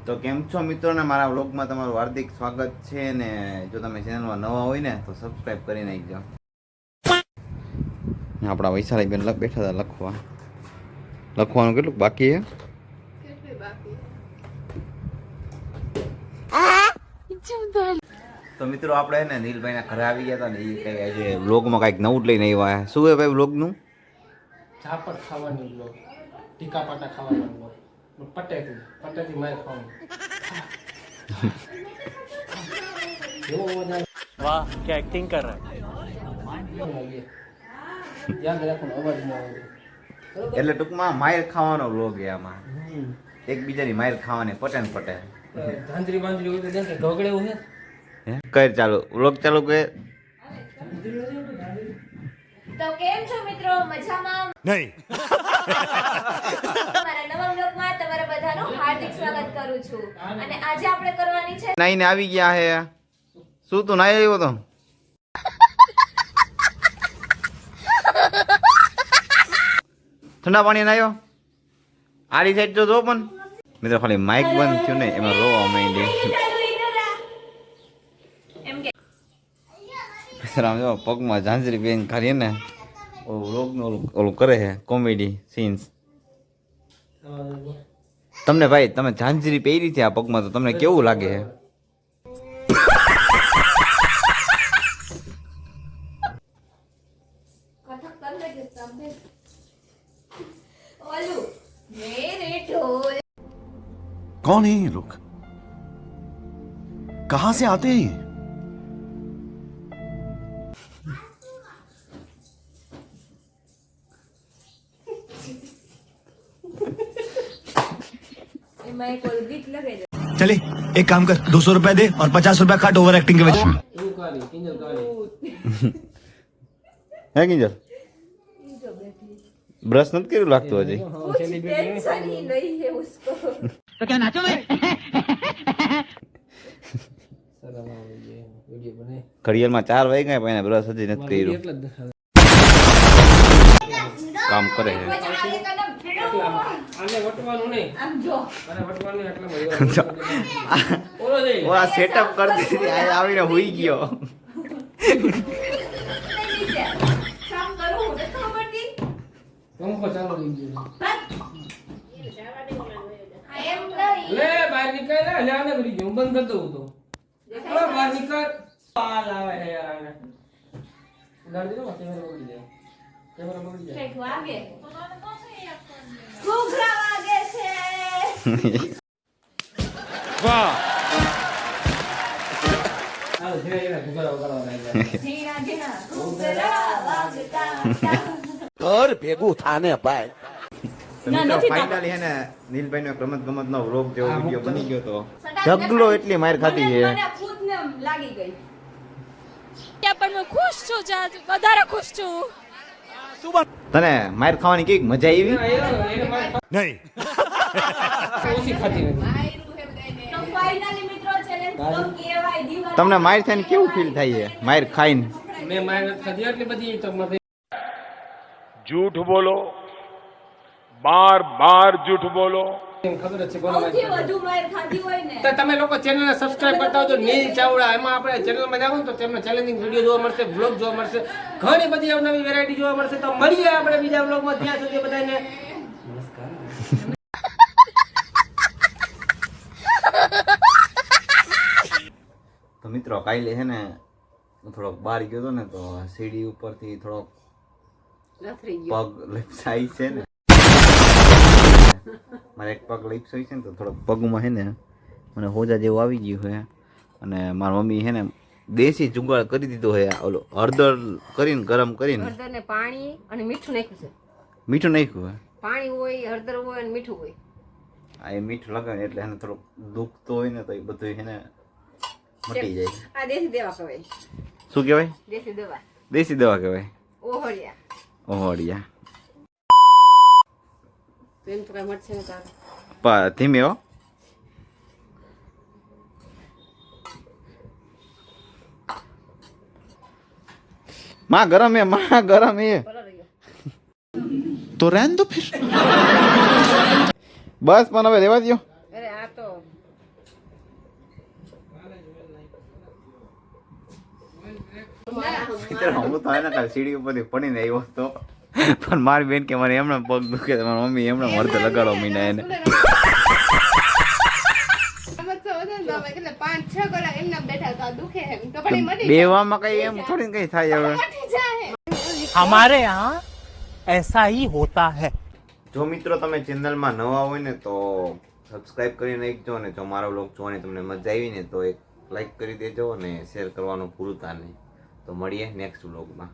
તો કેમ છો મિત્રો ને મારા વ્લોગમાં તમારું હાર્દિક સ્વાગત છે ને જો તમે ચેનલમાં નવા હોય ને તો સબસ્ક્રાઇબ કરી નાખજો. આપણા વૈશાલી બેન બેઠા હતા લખવાનું કેટલું બાકી છે? તો મિત્રો આપણે ને નીલભાઈના ઘરે આવી ગયા હતા ને એ કઈ આજે વ્લોગમાં કંઈક નવું જ લઈને આવ્યા. શું છે ભાઈ વ્લોગનું? ઝાપટ ખાવાની વ્લોગ, ટીકા પાટા ખાવાનો વ્લોગ, પટેથી માર ખાવાનું. वाह क्या एक्टिंग कर रहा है. યાદ રાખવાનું અવાજ ન આવે. એટલે ટૂંકમાં માયર ખાવાનો વ્લોગ છે આમાં. એકબીજાની માયર ખાવાની પટેન પટે. ધાંધરી બાંધરી હોય તો જેમ કે ઢોકળે એવું હે કર ચાલુ વ્લોગ ચાલુ કે. તો કેમ છો મિત્રો? મજામાં? नहीं મારા નવા વ્લોગમાં તમારા બધાનું હાર્દિક સ્વાગત કરું છું. અને આજે આપણે કરવાની છે નાઈને આવી ગયા હે. શું તું નાઈ આવ્યો તો? ઠંડા પાણી નાયો? આડી સાઈડ જો પણ મિત્રો ખાલી માઇક બંધ થયું ને એમાં રોવા માંડી. એમ કે જો પગમાં ઝાંઝરી બેન ખાલી ને વ્લોગનું ઓલું કરે છે કોમેડી સીન્સ. તમને ભાઈ તમે ઝાંઝરી પહેરી છે આ પગમાં તો તમને કેવું લાગે છે? કથક કર લેજે તમે. ઓલું મેરે ઢોલ. कौन है ये लोग? कहां से आते हैं ये? એમાં એક ઓલું ગીત લગાઈ દે. चले एक काम कर 200 रुपया दे और 50 रुपया काट ओवर एक्टिंग के वजह से. એવું કાઢી કિંજલ કાઢી. હે કિંજલ જો બેઠી બ્રશ નથી કર્યું લાગતું હજી. कुछ टेंशन ही नहीं है उसको. શરમ આવે છે વિડિયો બને. ઘડિયાળમાં 4 વાગ્યા પણ એને બ્રશ હજી નથી કર્યું. એટલે જ દેખાય. કામ કરે છે. આને વટવાનું નહીં. આમ જો આને વટવાનું નહીં એટલા ઓલો જઈ ઓ આ સેટઅપ કરતી હતી આ આવીને હુઈ ગયો. કામ કરું હું નથી ખબર પડતી. પંખો ચાલુ થઈ ગયો. એમ નહીં. લે બહાર નીકળ લે આને કરી ગયો બંધ કરી દઉં તો ઓ બહાર નીકળ પાલ આવે છે યાર આને ઉડાડી દો કેમેરા બગડી જાય કેમેરા બગડી જાય કંઈક વાગે. ઘૂઘરા વાગે છે. હાલો ધીરે ધીરે ઘૂઘરા વગાડવા લાગ્યા ઝીણા ઝીણા ઘૂઘરા વાગતા હતા. घर भेगू थाने भाई. ફાઇનલી હે ને નીલભાઈ નો રમત નો વ્લોગ જેવો વિડિયો બની ગયો તો ઢગલો એટલી માર ખાધી છે. મને ખુદને લાગી ગઈ. પણ હું ખુશ છું જાજ વધારે ખુશ છું. તને માર ખાવાની કેવી મજા આવી? એને માર नहीं ઓછી ખાતી નથી તો ફાઇનલી મિત્રો ચેલેન્જ તો કેવાય દીવા. તમને માર થઈને કેવું ફીલ થાય છે માર ખાઈને? મેં માર નથી ખાધી એટલી બધી તો મને झूठ बोलो, बार बार झूठ बोलो. ખબર જ છે કોના સૌથી માર વધુ માર ખાધી હોય ને તો તમે લોકો ચેનલને સબસ્ક્રાઇબ કરતા હોજો નીલ ચાવડા એમાં આપણે ચેનલમાં જાવ ને તો તમને ચેલેન્જિંગ વિડિયો જોવા મળશે વ્લોગ જોવા મળશે ઘણી બધી અવનવી વેરાયટી જોવા મળશે તો મળીએ આપણે બીજા વ્લોગમાં ત્યાં સુધી બધાને નમસ્કાર. તો મિત્રો કાલે છે ને હું થોડોક બહાર ગયો હતો ને તો સીડી ઉપરથી થોડોક પગ લપસાઈ છે ને મારે એક પગ લપસાઈ છે ને તો થોડોક પગમાં છે ને મને હોજા જેવું આવી ગયું છે અને મારી મમ્મી છે ને દેશી જુગાડ કરી દીધો છે ઓલો હળદર કરીને ગરમ કરીને હળદર ને પાણી અને મીઠું નાખ્યું છે. મીઠું નાખ્યું છે. પાણી હોય, હળદર હોય અને મીઠું હોય. આ એ મીઠું લગાવે એટલે એને થોડુંક દુખતો હોય ને તો એ બધું છે ને મટી જાય. આ દેશી દવા કહેવાય. શું કહેવાય? દેશી દવા. દેશી દવા કહેવાય. ઓહળિયા. ઓહળિયા. તો એમ તો કઈ મળશે ને તારે. ધીમે હો. માં ગરમ હે, માં ગરમ હે. तो रहने दो फिर. બસ પણ હવે રેવા દો. અરે આ તો મિત્રો હું તો એના કાલ સીડી ઉપરથી પડીને આવ્યો હતો પણ મારી બેન કે મારે એમણે પગ દુખે તો મારી મમ્મી એમણે મળતો લગાડો મીના એને બેવામાં કઈ એમ થોડી કઈ થાય હવે हमारे यहाँ ऐसा ही होता है જો મિત્રો તમે ચેનલમાં નવા હોય ને તો સબસ્ક્રાઇબ કરી નાખજો અને જો મારો વ્લોગ જોવાની તમને મજા આવી ને તો એક લાઈક કરી દેજો અને શેર કરવાનું ભૂલતા નહીં તો મળીએ નેક્સ્ટ વ્લોગમાં